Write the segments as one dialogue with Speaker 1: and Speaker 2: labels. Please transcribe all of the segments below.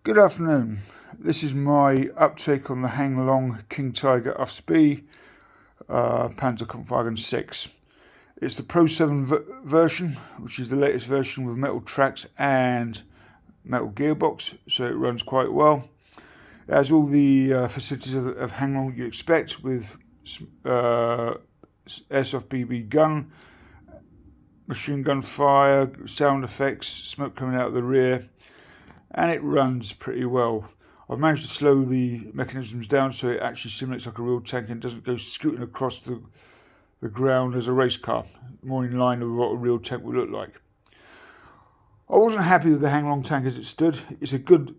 Speaker 1: Good afternoon. This is my uptake on the Heng Long King Tiger FSB Panzerkampfwagen 6. It's the Pro 7 version, which is the latest version with metal tracks and metal gearbox, so it runs quite well. It has all the facilities of Heng Long you'd expect, with airsoft BB gun, machine gun fire, sound effects, smoke coming out of the rear, and it runs pretty well. I've managed to slow the mechanisms down so it actually simulates like a real tank and doesn't go scooting across the ground as a race car, more in line with what a real tank would look like. I wasn't happy with the Heng Long tank as it stood. It's a good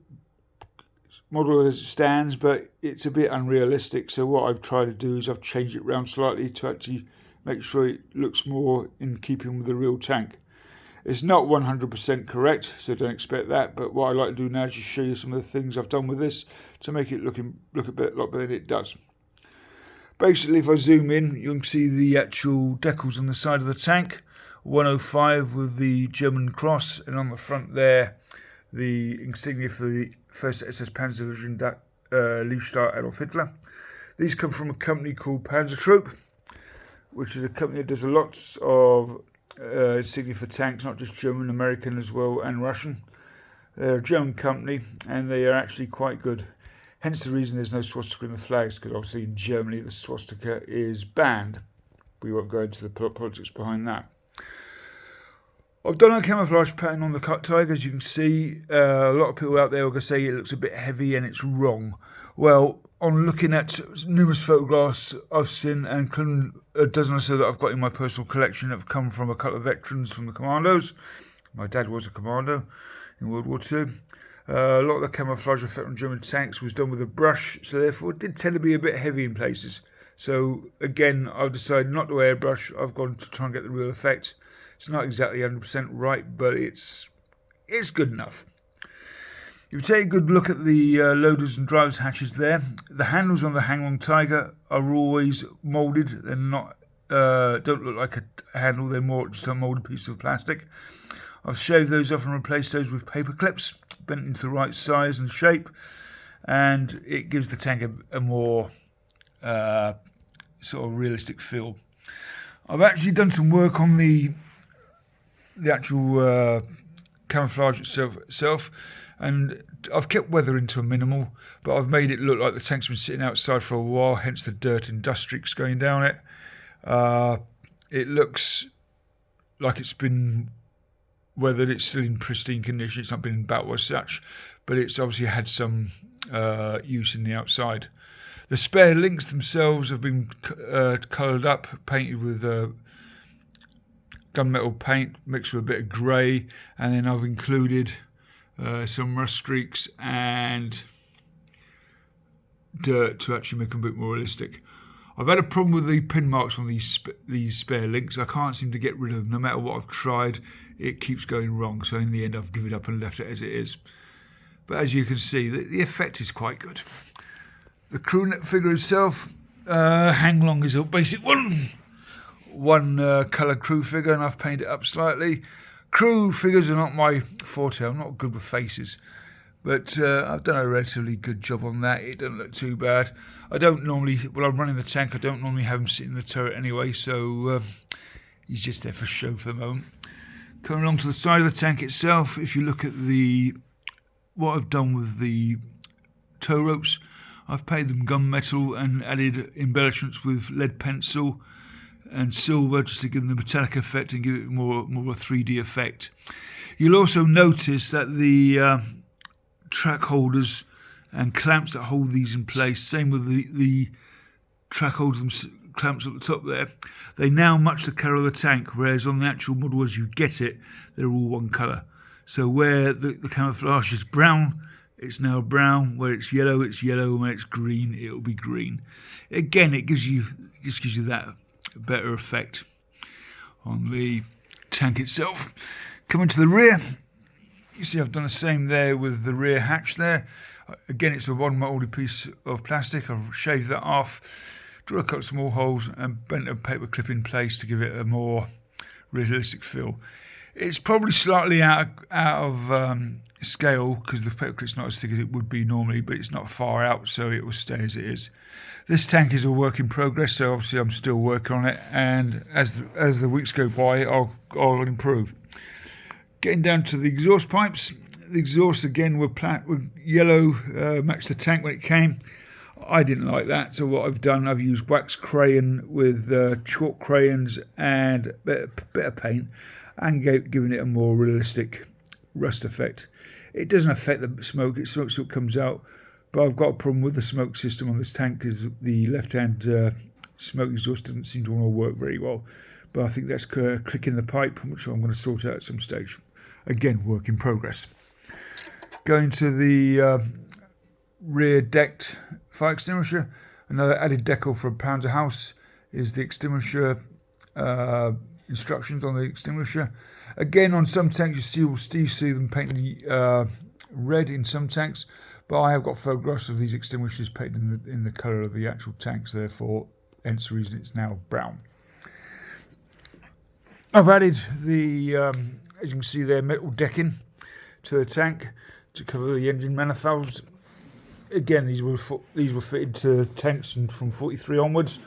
Speaker 1: model as it stands, but it's a bit unrealistic, so what I've tried to do is I've changed it around slightly to actually make sure it looks more in keeping with the real tank. It's not 100% correct, so don't expect that, but what I like to do now is just show you some of the things I've done with this to make it look a lot better than it does. Basically, if I zoom in, you can see the actual decals on the side of the tank, 105 with the German cross, and on the front there, the insignia for the 1st SS Panzer Division Liebstar Adolf Hitler. These come from a company called Panzertrupp, which is a company that does lots of insignia for tanks, not just German, American as well, and Russian. They're a German company, and they are actually quite good. Hence the reason there's no swastika in the flags, because obviously in Germany the swastika is banned. We won't go into the politics behind that. I've done a camouflage pattern on the Tiger, as you can see. A lot of people out there are going to say it looks a bit heavy, and it's wrong. Well, on looking at numerous photographs I've seen, and a dozen or so that I've got in my personal collection that have come from a couple of veterans from the commandos. My dad was a commando in World War II. A lot of the camouflage effect on German tanks was done with a brush, so therefore it did tend to be a bit heavy in places. So again, I've decided not to airbrush. I've gone to try and get the real effect. It's not exactly 100% right, but it's good enough. If you take a good look at the loaders and driver's hatches there, the handles on the Heng Long Tiger are always moulded. They're not don't look like a handle. They're more just a moulded piece of plastic. I've shaved those off and replaced those with paper clips, bent into the right size and shape, and it gives the tank a more sort of realistic feel. I've actually done some work on the actual camouflage itself, and I've kept weathering to a minimal, but I've made it look like the tank's been sitting outside for a while, hence the dirt and dust streaks going down it. It looks like it's been weathered. It's still in pristine condition. It's not been battered as such, but it's obviously had some use in the outside. The spare links themselves have been coloured up, painted with gunmetal paint mixed with a bit of grey, and then I've included some rust streaks and dirt to actually make them a bit more realistic. I've had a problem with the pin marks on these spare links. I can't seem to get rid of them. No matter what I've tried, it keeps going wrong. So in the end, I've given up and left it as it is. But as you can see, the effect is quite good. The crew neck figure itself, Heng Long is a basic one colour crew figure, and I've painted it up slightly. Crew figures are not my forte. I'm not good with faces, but I've done a relatively good job on that. It doesn't look too bad. I don't normally, when I'm running the tank, I don't normally have him sit in the turret anyway, so he's just there for show for the moment. Coming along to the side of the tank itself, if you look at what I've done with the tow ropes, I've painted them gunmetal and added embellishments with lead pencil and silver just to give them the metallic effect and give it more of a 3D effect. You'll also notice that the track holders and clamps that hold these in place, same with the track holders and clamps at the top there, they now match the colour of the tank, whereas on the actual model as you get it, they're all one colour. So where the camouflage is brown, it's now brown. Where it's yellow, where it's green, it'll be green. Again, it gives you that better effect on the tank itself. Coming to the rear, you see I've done the same there with the rear hatch there. Again, it's a one moulded piece of plastic. I've shaved that off, drew a couple of small holes and bent a paper clip in place to give it a more realistic feel. It's probably slightly out of scale because the petrol kit's not as thick as it would be normally, but it's not far out, so it will stay as it is. This tank is a work in progress, so obviously I'm still working on it, and as the weeks go by, I'll improve. Getting down to the exhaust pipes. The exhausts again were yellow, matched the tank when it came. I didn't like that, so what I've done, I've used wax crayon with chalk crayons and a bit of paint, and giving it a more realistic rust effect. It doesn't affect the smoke; smoke still comes out, but I've got a problem with the smoke system on this tank because the left-hand smoke exhaust doesn't seem to want to work very well. But I think that's clicking the pipe, which I'm going to sort out at some stage. Again, work in progress. Going to the rear decked fire extinguisher. Another added decal for £1 a house is the extinguisher instructions on the extinguisher. Again, on some tanks you still see them painted red in some tanks, but I have got photographs of these extinguishers painted in the colour of the actual tanks, therefore hence the reason it's now brown. I've added the, as you can see there, metal decking to the tank to cover the engine manifolds. Again, these were fitted to tanks from 43 onwards.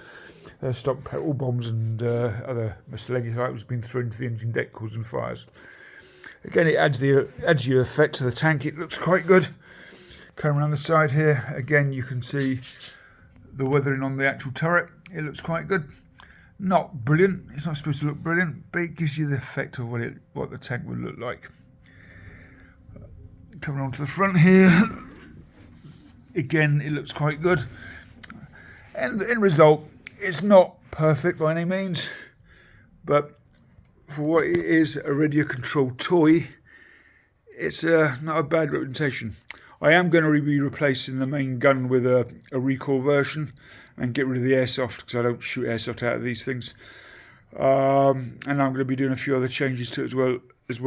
Speaker 1: Stop petrol bombs and other miscellaneous items being thrown into the engine deck, causing fires. Again, it adds your effect to the tank. It looks quite good. Coming around the side here, again you can see the weathering on the actual turret. It looks quite good. Not brilliant. It's not supposed to look brilliant, but it gives you the effect of what the tank would look like. Coming on to the front here, again it looks quite good. And the end result, it's not perfect by any means, but for what it is, a radio controlled toy, it's not a bad representation. I am going to be replacing the main gun with a recoil version and get rid of the airsoft because I don't shoot airsoft out of these things. And I'm going to be doing a few other changes to it as well